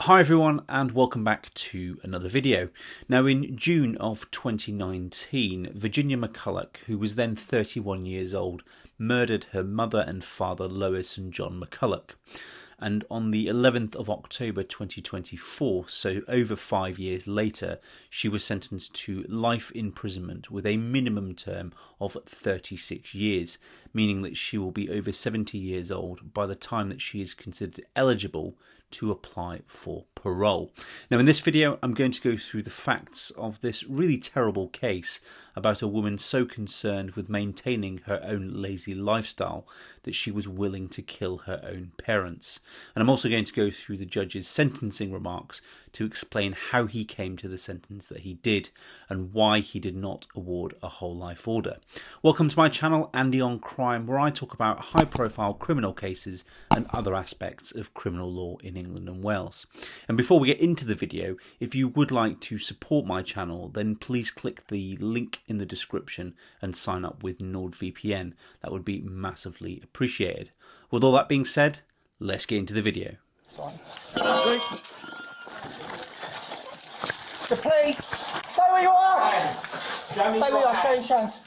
Hi everyone and welcome back to another video. Now in June of 2019, Virginia McCullough, who was then 31 years old, murdered her mother and father Lois and John McCullough. And on the 11th of October 2024, so over 5 years later, she was sentenced to life imprisonment with a minimum term of 36 years, meaning that she will be over 70 years old by the time that she is considered eligible to apply for parole. Now in this video I'm going to go through the facts of this really terrible case about a woman so concerned with maintaining her own lazy lifestyle that she was willing to kill her own parents. And I'm also going to go through the judge's sentencing remarks to explain how he came to the sentence that he did and why he did not award a whole life order. Welcome to my channel, Andy on Crime, where I talk about high profile criminal cases and other aspects of criminal law in England and Wales. And before we get into the video, if you would like to support my channel, then please click the link in the description and sign up with NordVPN. That would be massively appreciated. With all that being said, let's get into the video. The police! Stay where you are! Stay where you are, show your hands.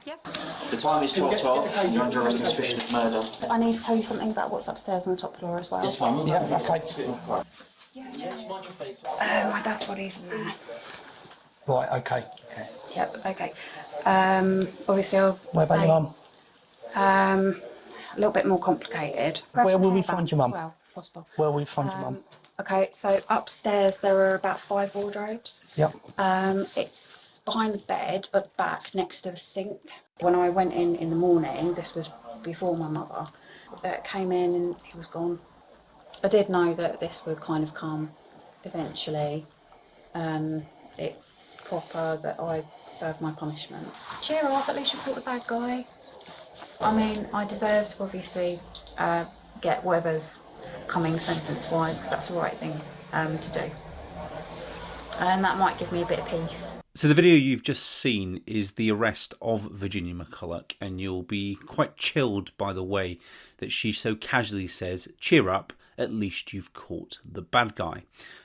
Yep. The time is 12:12. You're under arrest on suspicion of murder. I need to tell you something about what's upstairs on the top floor as well. It's fine. Yeah, okay. Yes, mind your feet. My dad's body's in there. Right, okay. Yep, okay. Obviously I'll Where about your mum? a little bit more complicated. Where will we find your mum? Well, possible. Where will we find your mum? Okay, so upstairs there are about 5 wardrobes. Yep. It's behind the bed, but back next to the sink. When I went in the morning, this was before my mother, came in and he was gone. I did know that this would kind of come eventually. It's proper that I serve my punishment. Cheer up, at least you caught the bad guy. I mean, I deserve to obviously get whatever's coming sentence-wise, because that's the right thing to do. And that might give me a bit of peace. So the video you've just seen is the arrest of Virginia McCullough, and you'll be quite chilled by the way that she so casually says, "Cheer up, at least you've caught the bad guy."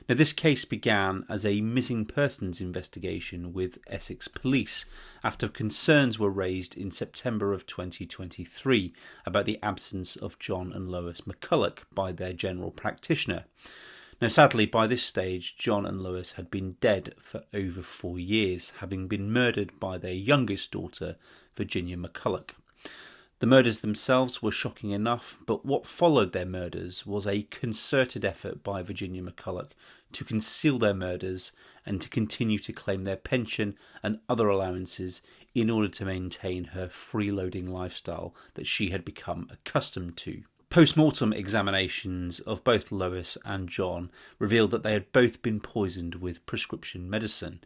Now this case began as a missing persons investigation with Essex Police after concerns were raised in September of 2023 about the absence of John and Lois McCullough by their general practitioner. Now sadly, by this stage, John and Lois had been dead for over 4 years, having been murdered by their youngest daughter, Virginia McCullough. The murders themselves were shocking enough, but what followed their murders was a concerted effort by Virginia McCullough to conceal their murders and to continue to claim their pension and other allowances in order to maintain her freeloading lifestyle that she had become accustomed to. Post-mortem examinations of both Lois and John revealed that they had both been poisoned with prescription medicine.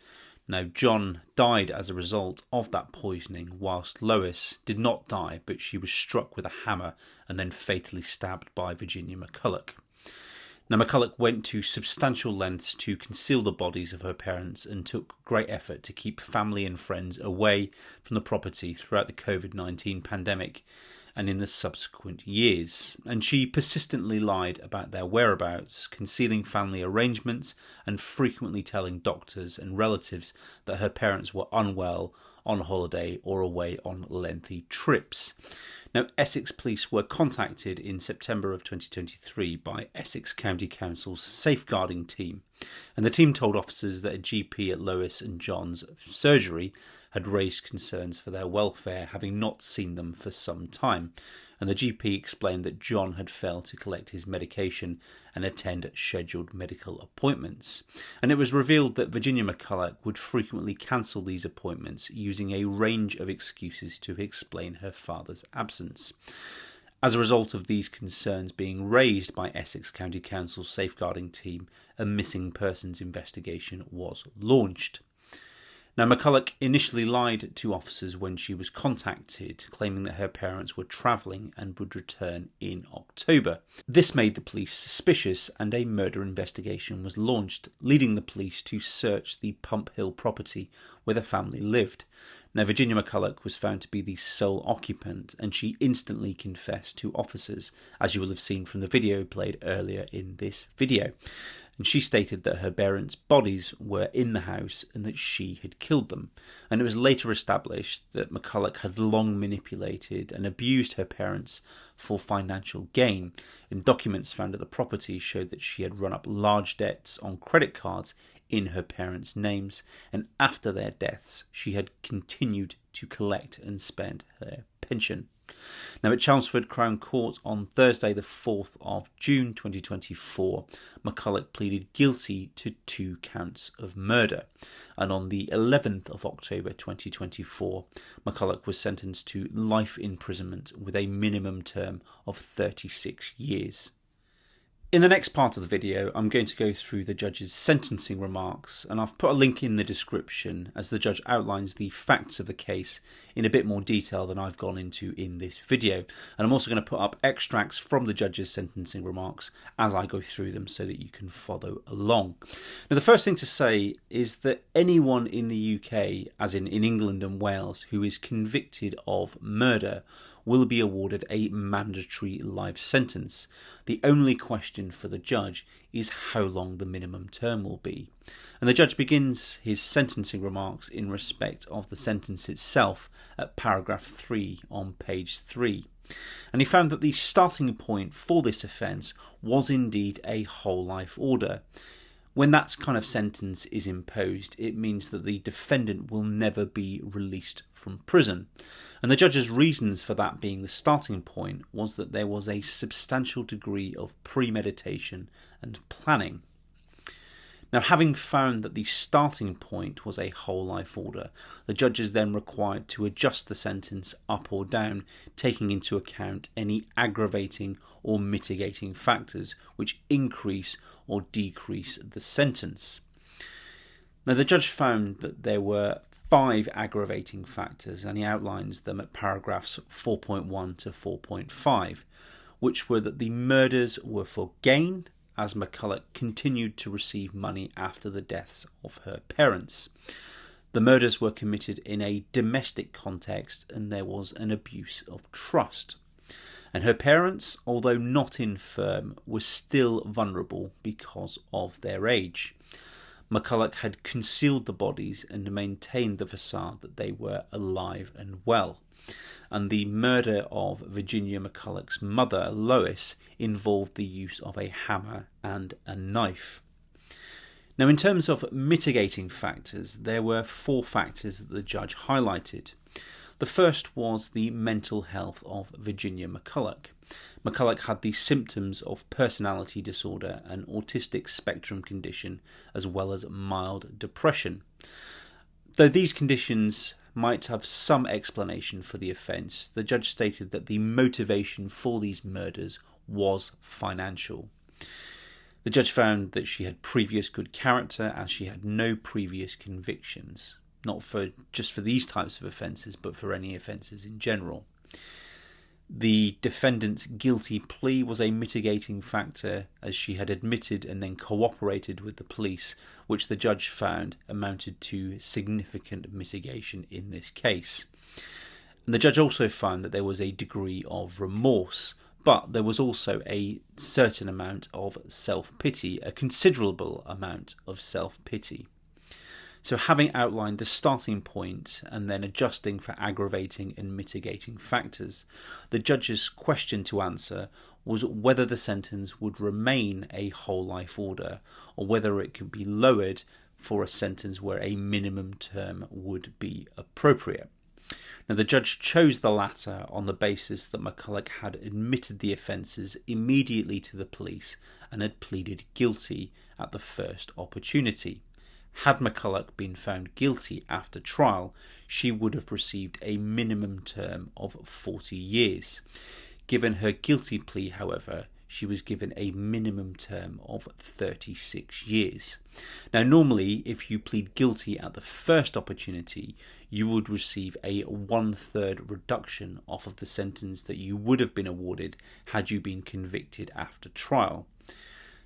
Now, John died as a result of that poisoning, whilst Lois did not die, but she was struck with a hammer and then fatally stabbed by Virginia McCullough. Now, McCullough went to substantial lengths to conceal the bodies of her parents and took great effort to keep family and friends away from the property throughout the COVID-19 pandemic and in the subsequent years, and she persistently lied about their whereabouts, concealing family arrangements and frequently telling doctors and relatives that her parents were unwell, on holiday or away on lengthy trips. Now, Essex Police were contacted in September of 2023 by Essex County Council's safeguarding team, and the team told officers that a GP at Lois and John's surgery had raised concerns for their welfare, having not seen them for some time, and the GP explained that John had failed to collect his medication and attend scheduled medical appointments. And it was revealed that Virginia McCullough would frequently cancel these appointments using a range of excuses to explain her father's absence. As a result of these concerns being raised by Essex County Council's safeguarding team, a missing persons investigation was launched. Now, McCullough initially lied to officers when she was contacted, claiming that her parents were travelling and would return in October. This made the police suspicious and a murder investigation was launched, leading the police to search the Pump Hill property where the family lived. Now, Virginia McCullough was found to be the sole occupant, and she instantly confessed to officers, as you will have seen from the video played earlier in this video. And she stated that her parents' bodies were in the house and that she had killed them. And it was later established that McCullough had long manipulated and abused her parents for financial gain, and documents found at the property showed that she had run up large debts on credit cards in her parents' names, and after their deaths she had continued to collect and spend her pension. Now, at Chelmsford Crown Court on Thursday the 4th of June 2024, McCullough pleaded guilty to 2 counts of murder, and on the 11th of October 2024, McCullough was sentenced to life imprisonment with a minimum term of 36 years. In the next part of the video, I'm going to go through the judge's sentencing remarks, and I've put a link in the description as the judge outlines the facts of the case in a bit more detail than I've gone into in this video. And I'm also going to put up extracts from the judge's sentencing remarks as I go through them so that you can follow along. Now, the first thing to say is that anyone in the UK, as in England and Wales, who is convicted of murder will be awarded a mandatory life sentence. The only question for the judge is how long the minimum term will be. And the judge begins his sentencing remarks in respect of the sentence itself at paragraph 3 on page 3. And he found that the starting point for this offence was indeed a whole life order. When that kind of sentence is imposed, it means that the defendant will never be released from prison. And the judge's reasons for that being the starting point was that there was a substantial degree of premeditation and planning. Now, having found that the starting point was a whole life order, the judge is then required to adjust the sentence up or down, taking into account any aggravating or mitigating factors which increase or decrease the sentence. Now, the judge found that there were 5 aggravating factors, and he outlines them at paragraphs 4.1 to 4.5, which were that the murders were for gain, as McCullough continued to receive money after the deaths of her parents. The murders were committed in a domestic context, and there was an abuse of trust. And her parents, although not infirm, were still vulnerable because of their age. McCullough had concealed the bodies and maintained the facade that they were alive and well. And the murder of Virginia McCullough's mother, Lois, involved the use of a hammer and a knife. Now, in terms of mitigating factors, there were 4 factors that the judge highlighted. The first was the mental health of Virginia McCullough. McCullough had the symptoms of personality disorder and autistic spectrum condition, as well as mild depression. Though these conditions might have some explanation for the offence, the judge stated that the motivation for these murders was financial. The judge found that she had previous good character as she had no previous convictions, not just for these types of offences, but for any offences in general. The defendant's guilty plea was a mitigating factor, as she had admitted and then cooperated with the police, which the judge found amounted to significant mitigation in this case. And the judge also found that there was a degree of remorse, but there was also a certain amount of self-pity, a considerable amount of self-pity. So having outlined the starting point and then adjusting for aggravating and mitigating factors, the judge's question to answer was whether the sentence would remain a whole life order or whether it could be lowered for a sentence where a minimum term would be appropriate. Now, the judge chose the latter on the basis that McCullough had admitted the offences immediately to the police and had pleaded guilty at the first opportunity. Had McCullough been found guilty after trial, she would have received a minimum term of 40 years. Given her guilty plea, however, she was given a minimum term of 36 years. Now, normally, if you plead guilty at the first opportunity, you would receive a 1/3 reduction off of the sentence that you would have been awarded had you been convicted after trial.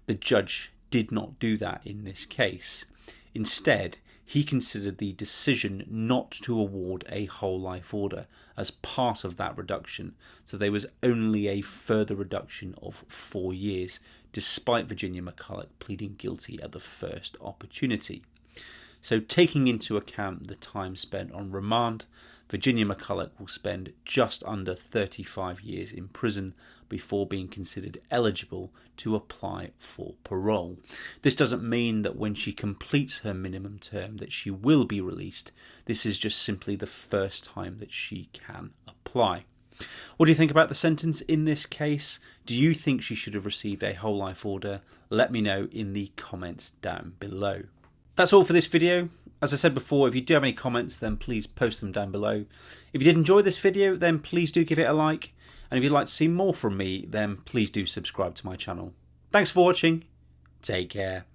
The judge did not do that in this case. Instead, he considered the decision not to award a whole life order as part of that reduction, so there was only a further reduction of 4 years, despite Virginia McCullough pleading guilty at the first opportunity. So taking into account the time spent on remand, Virginia McCullough will spend just under 35 years in prison before being considered eligible to apply for parole. This doesn't mean that when she completes her minimum term that she will be released. This is just simply the first time that she can apply. What do you think about the sentence in this case? Do you think she should have received a whole life order? Let me know in the comments down below. That's all for this video. As I said before, if you do have any comments, then please post them down below. If you did enjoy this video, then please do give it a like. And if you'd like to see more from me, then please do subscribe to my channel. Thanks for watching. Take care.